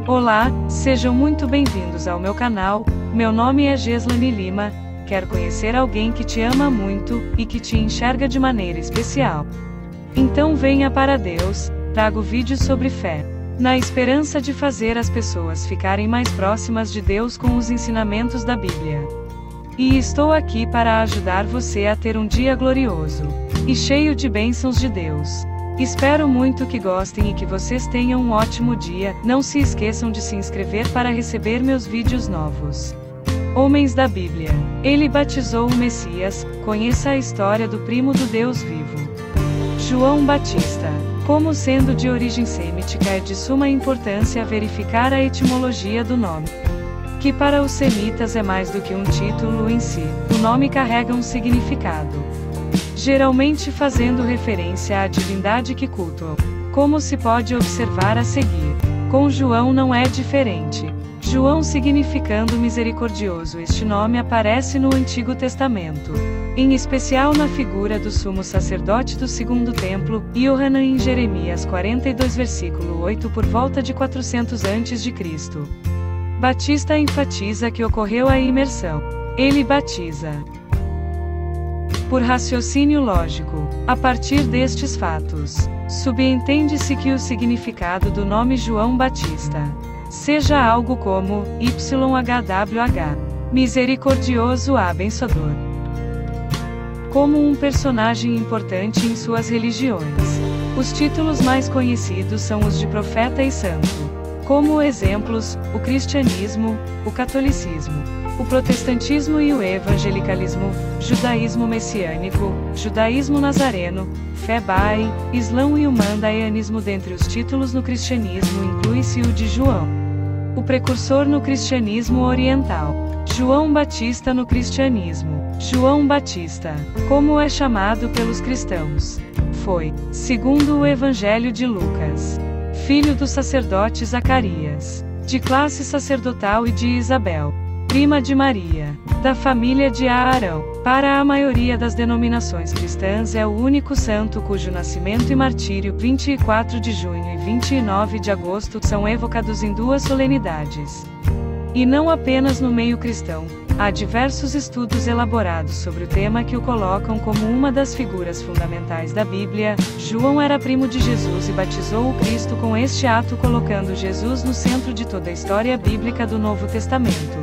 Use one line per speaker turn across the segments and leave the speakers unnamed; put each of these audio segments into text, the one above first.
Olá, sejam muito bem-vindos ao meu canal. Meu nome é Geslane Lima. Quer conhecer alguém que te ama muito e que te enxerga de maneira especial? Então venha para Deus. Trago vídeos sobre fé, na esperança de fazer as pessoas ficarem mais próximas de Deus com os ensinamentos da Bíblia. E estou aqui para ajudar você a ter um dia glorioso e cheio de bênçãos de Deus. Espero muito que gostem e que vocês tenham um ótimo dia. Não se esqueçam de se inscrever para receber meus vídeos novos. Homens da Bíblia. Ele batizou o Messias. Conheça a história do primo do Deus vivo, João Batista. Como sendo de origem semítica, é de suma importância verificar a etimologia do nome, que para os semitas é mais do que um título em si. O nome carrega um significado, geralmente fazendo referência à divindade que cultuam. Como se pode observar a seguir, com João não é diferente. João significando misericordioso. Este nome aparece no Antigo Testamento, em especial na figura do sumo sacerdote do Segundo Templo, Iohanan, em Jeremias 42 versículo 8 por volta de 400 a.C. Batista enfatiza que ocorreu a imersão. Ele batiza por raciocínio lógico. A partir destes fatos, subentende-se que o significado do nome João Batista seja algo como YHWH, misericordioso abençoador, como um personagem importante em suas religiões. Os títulos mais conhecidos são os de profeta e santo. Como exemplos, o cristianismo, o catolicismo, o protestantismo e o evangelicalismo, judaísmo messiânico, judaísmo nazareno, fé Bahá'í, islão e o mandaianismo. Dentre os títulos no cristianismo inclui-se o de João, o precursor no cristianismo oriental. João Batista no cristianismo. João Batista, como é chamado pelos cristãos, foi, segundo o Evangelho de Lucas, filho do sacerdote Zacarias, de classe sacerdotal, e de Isabel, prima de Maria, da família de Aarão. Para a maioria das denominações cristãs é o único santo cujo nascimento e martírio, 24 de junho e 29 de agosto, são evocados em duas solenidades. E não apenas no meio cristão. Há diversos estudos elaborados sobre o tema que o colocam como uma das figuras fundamentais da Bíblia. João era primo de Jesus e batizou o Cristo com este ato, colocando Jesus no centro de toda a história bíblica do Novo Testamento,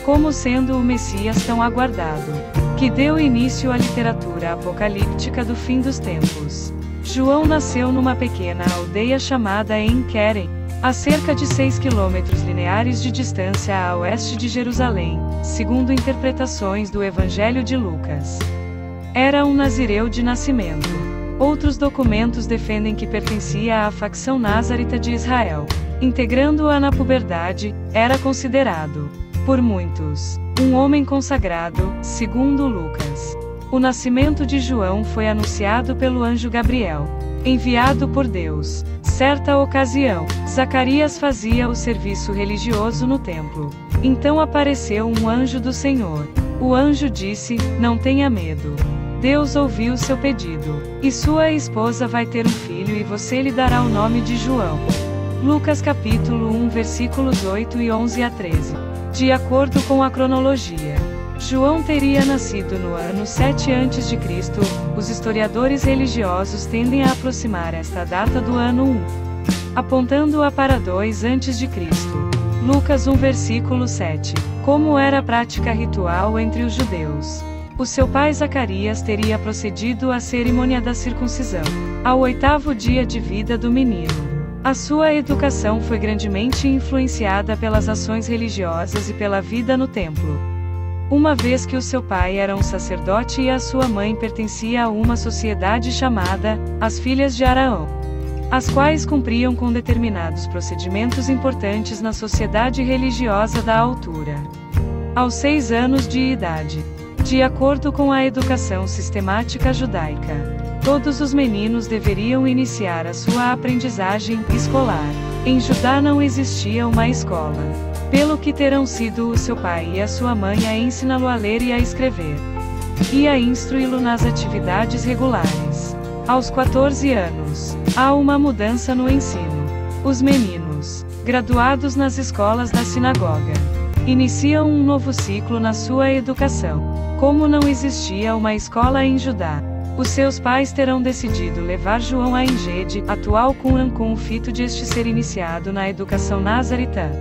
como sendo o Messias tão aguardado, que deu início à literatura apocalíptica do fim dos tempos. João nasceu numa pequena aldeia chamada En-Keren, a cerca de 6 quilômetros lineares de distância a oeste de Jerusalém, segundo interpretações do Evangelho de Lucas. Era um nazireu de nascimento. Outros documentos defendem que pertencia à facção nazarita de Israel. Integrando-a na puberdade, era considerado, por muitos, um homem consagrado, segundo Lucas. O nascimento de João foi anunciado pelo anjo Gabriel, enviado por Deus. Certa ocasião, Zacarias fazia o serviço religioso no templo. Então apareceu um anjo do Senhor. O anjo disse: "Não tenha medo. Deus ouviu seu pedido. E sua esposa vai ter um filho e você lhe dará o nome de João." Lucas capítulo 1 versículos 8 e 11 a 13. De acordo com a cronologia, João teria nascido no ano 7 a.C. Os historiadores religiosos tendem a aproximar esta data do ano 1, apontando-a para 2 a.C. Lucas 1 versículo 7. Como era a prática ritual entre os judeus, o seu pai Zacarias teria procedido à cerimônia da circuncisão, ao 8º dia de vida do menino. A sua educação foi grandemente influenciada pelas ações religiosas e pela vida no templo, uma vez que o seu pai era um sacerdote e a sua mãe pertencia a uma sociedade chamada as Filhas de Araão, as quais cumpriam com determinados procedimentos importantes na sociedade religiosa da altura. Aos 6 anos de idade, de acordo com a educação sistemática judaica, todos os meninos deveriam iniciar a sua aprendizagem escolar. Em Judá não existia uma escola, pelo que terão sido o seu pai e a sua mãe a ensiná-lo a ler e a escrever, e a instruí-lo nas atividades regulares. Aos 14 anos, há uma mudança no ensino. Os meninos graduados nas escolas da sinagoga. Iniciam um novo ciclo na sua educação. Como não existia uma escola em Judá, os seus pais terão decidido levar João a Engedi, atual Qumran, com o fito de este ser iniciado na educação nazaritã.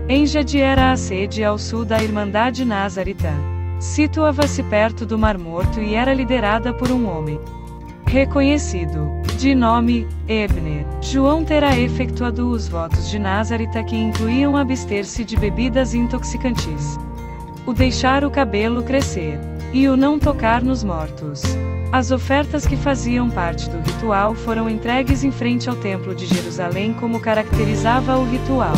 Engedi era a sede ao sul da Irmandade Nazaritã. Situava-se perto do Mar Morto e era liderada por um homem reconhecido, de nome Ebner. João terá efetuado os votos de Nazarita, que incluíam abster-se de bebidas intoxicantes, o deixar o cabelo crescer e o não tocar nos mortos. As ofertas que faziam parte do ritual foram entregues em frente ao Templo de Jerusalém, como caracterizava o ritual.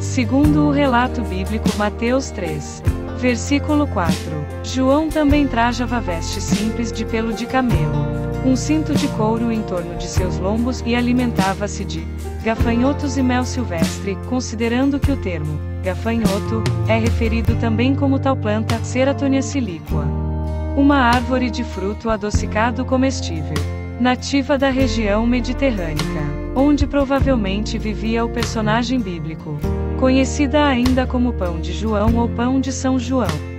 Segundo o relato bíblico Mateus 3, versículo 4, João também trajava vestes simples de pelo de camelo, um cinto de couro em torno de seus lombos e alimentava-se de gafanhotos e mel silvestre, considerando que o termo gafanhoto é referido também como tal planta, Ceratonia siliqua, uma árvore de fruto adocicado comestível, nativa da região mediterrânea, onde provavelmente vivia o personagem bíblico, conhecida ainda como Pão de João ou Pão de São João.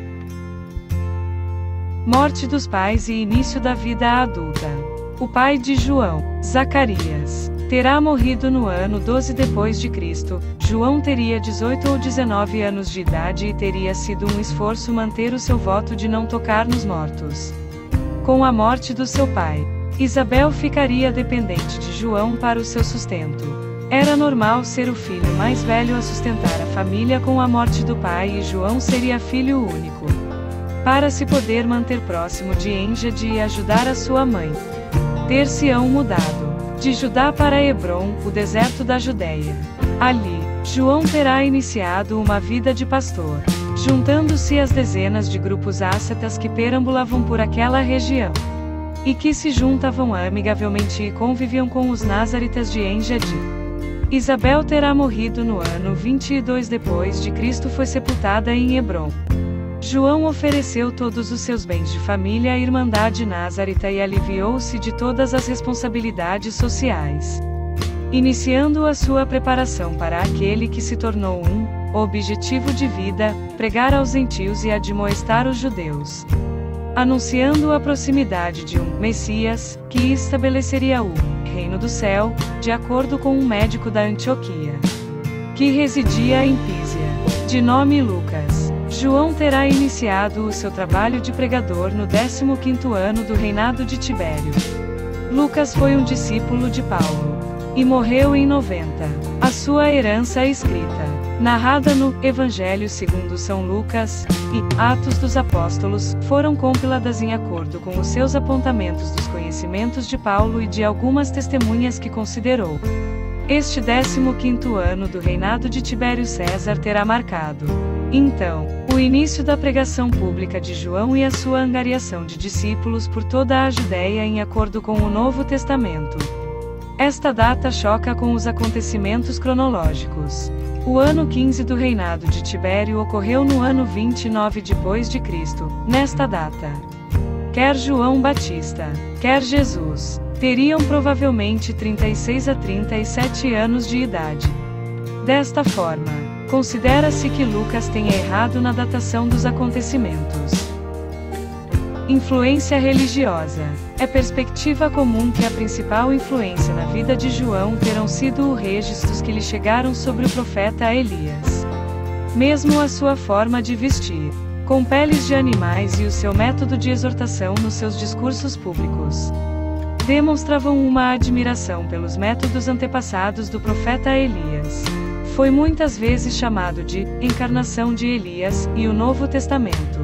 Morte dos pais e início da vida adulta. O pai de João, Zacarias, terá morrido no ano 12 depois de Cristo. João teria 18 ou 19 anos de idade e teria sido um esforço manter o seu voto de não tocar nos mortos. Com a morte do seu pai, Isabel ficaria dependente de João para o seu sustento. Era normal ser o filho mais velho a sustentar a família com a morte do pai, e João seria filho único. Para se poder manter próximo de Engedi e ajudar a sua mãe, ter-se-ão mudado de Judá para Hebrom, o deserto da Judéia. Ali, João terá iniciado uma vida de pastor, juntando-se às dezenas de grupos ascetas que perambulavam por aquela região, e que se juntavam amigavelmente e conviviam com os nazaritas de Engedi. Isabel terá morrido no ano 22 depois de Cristo, foi sepultada em Hebrom. João ofereceu todos os seus bens de família à Irmandade Nazarita e aliviou-se de todas as responsabilidades sociais, iniciando a sua preparação para aquele que se tornou um objetivo de vida: pregar aos gentios e admoestar os judeus, anunciando a proximidade de um Messias, que estabeleceria o reino do céu, de acordo com um médico da Antioquia, que residia em Písia, de nome Lucas. João terá iniciado o seu trabalho de pregador no 15º ano do reinado de Tibério. Lucas foi um discípulo de Paulo e morreu em 90. A sua herança escrita, narrada no Evangelho segundo São Lucas e Atos dos Apóstolos, foram compiladas em acordo com os seus apontamentos dos conhecimentos de Paulo e de algumas testemunhas que considerou. Este 15º ano do reinado de Tibério César terá marcado, então, o início da pregação pública de João e a sua angariação de discípulos por toda a Judéia em acordo com o Novo Testamento. Esta data choca com os acontecimentos cronológicos. O ano 15 do reinado de Tibério ocorreu no ano 29 depois de Cristo. Nesta data, quer João Batista, quer Jesus, teriam provavelmente 36 a 37 anos de idade. Desta forma, considera-se que Lucas tenha errado na datação dos acontecimentos. Influência religiosa. É perspectiva comum que a principal influência na vida de João terão sido os registros que lhe chegaram sobre o profeta Elias. Mesmo a sua forma de vestir, com peles de animais, e o seu método de exortação nos seus discursos públicos, demonstravam uma admiração pelos métodos antepassados do profeta Elias. Foi muitas vezes chamado de encarnação de Elias, e o Novo Testamento,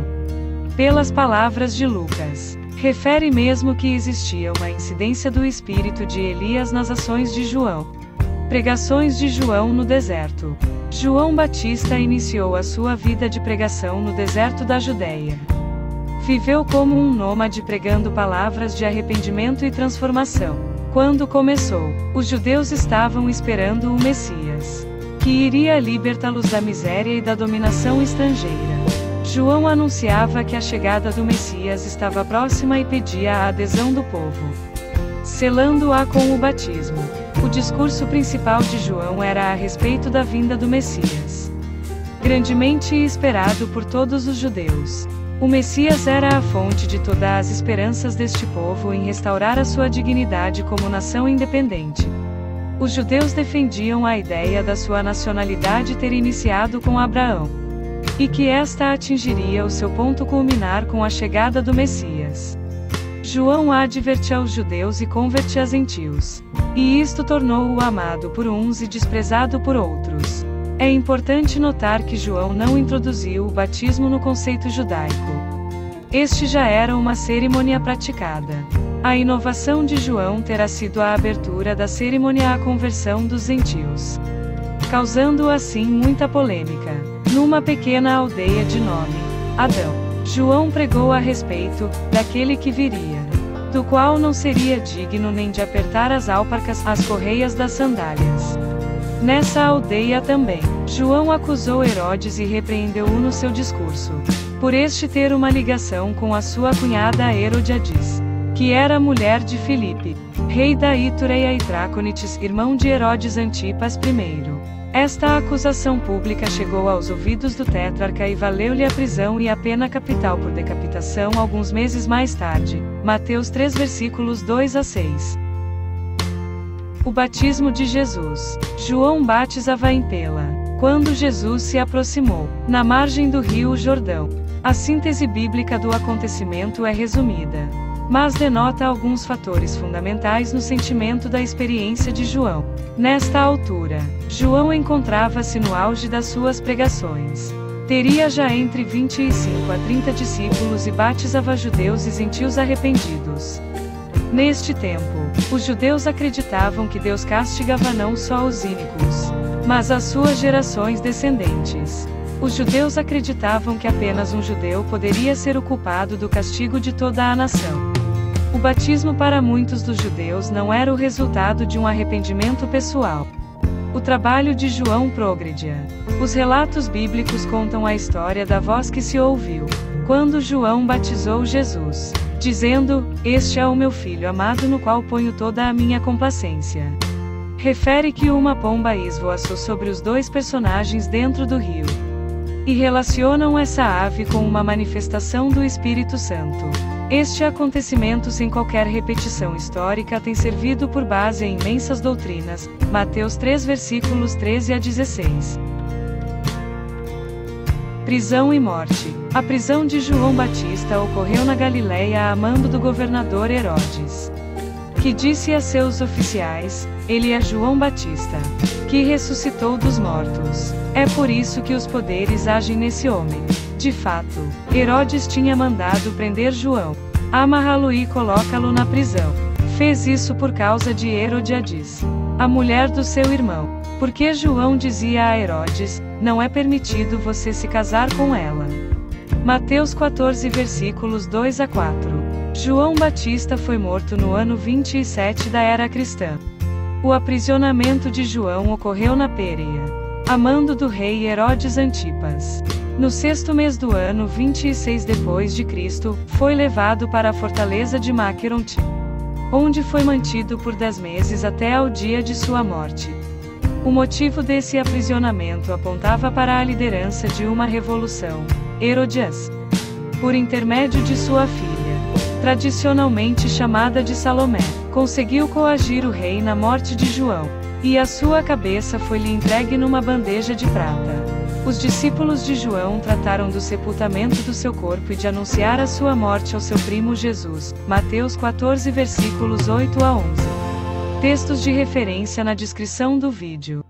pelas palavras de Lucas, refere mesmo que existia uma incidência do espírito de Elias nas ações de João. Pregações de João no deserto. João Batista iniciou a sua vida de pregação no deserto da Judéia. Viveu como um nômade pregando palavras de arrependimento e transformação. Quando começou, os judeus estavam esperando o Messias, que iria libertá-los da miséria e da dominação estrangeira. João anunciava que a chegada do Messias estava próxima e pedia a adesão do povo, selando-a com o batismo. O discurso principal de João era a respeito da vinda do Messias, grandemente esperado por todos os judeus. O Messias era a fonte de todas as esperanças deste povo em restaurar a sua dignidade como nação independente. Os judeus defendiam a ideia da sua nacionalidade ter iniciado com Abraão, e que esta atingiria o seu ponto culminar com a chegada do Messias. João adverte aos judeus e converte a gentios. E isto tornou-o amado por uns e desprezado por outros. É importante notar que João não introduziu o batismo no conceito judaico. Este já era uma cerimônia praticada. A inovação de João terá sido a abertura da cerimônia à conversão dos gentios, causando assim muita polêmica. Numa pequena aldeia de nome Adão, João pregou a respeito daquele que viria, do qual não seria digno nem de apertar as alparcas, as correias das sandálias. Nessa aldeia também, João acusou Herodes e repreendeu-o no seu discurso, por este ter uma ligação com a sua cunhada Herodias, que era mulher de Filipe, rei da Itureia e Traconites, irmão de Herodes Antipas I. Esta acusação pública chegou aos ouvidos do tetrarca e valeu-lhe a prisão e a pena capital por decapitação alguns meses mais tarde. Mateus 3 versículos 2 a 6. O batismo de Jesus. João batizava em Pela, quando Jesus se aproximou, na margem do rio Jordão. A síntese bíblica do acontecimento é resumida, mas denota alguns fatores fundamentais no sentimento da experiência de João. Nesta altura, João encontrava-se no auge das suas pregações. Teria já entre 25 a 30 discípulos e batizava judeus e gentios arrependidos. Neste tempo, os judeus acreditavam que Deus castigava não só os ímpios, mas as suas gerações descendentes. Os judeus acreditavam que apenas um judeu poderia ser o culpado do castigo de toda a nação. O batismo para muitos dos judeus não era o resultado de um arrependimento pessoal. O trabalho de João progredia. Os relatos bíblicos contam a história da voz que se ouviu quando João batizou Jesus, dizendo: "Este é o meu filho amado no qual ponho toda a minha complacência." Refere que uma pomba esvoaçou sobre os dois personagens dentro do rio, e relacionam essa ave com uma manifestação do Espírito Santo. Este acontecimento, sem qualquer repetição histórica, tem servido por base em imensas doutrinas. Mateus 3 versículos 13 a 16. Prisão e morte. A prisão de João Batista ocorreu na Galileia a mando do governador Herodes, que disse a seus oficiais: "Ele é João Batista, que ressuscitou dos mortos." É por isso que os poderes agem nesse homem. De fato, Herodes tinha mandado prender João, amarrá-lo e colocá-lo na prisão. Fez isso por causa de Herodias, a mulher do seu irmão, porque João dizia a Herodes: "Não é permitido você se casar com ela." Mateus 14 versículos 2 a 4. João Batista foi morto no ano 27 da era cristã. O aprisionamento de João ocorreu na Pérea, a mando do rei Herodes Antipas. No 6º mês do ano 26 depois de Cristo, foi levado para a fortaleza de Maqueronte, onde foi mantido por 10 meses até ao dia de sua morte. O motivo desse aprisionamento apontava para a liderança de uma revolução. Herodias, por intermédio de sua filha, tradicionalmente chamada de Salomé, conseguiu coagir o rei na morte de João, e a sua cabeça foi-lhe entregue numa bandeja de prata. Os discípulos de João trataram do sepultamento do seu corpo e de anunciar a sua morte ao seu primo Jesus. Mateus 14 versículos 8 a 11. Textos de referência na descrição do vídeo.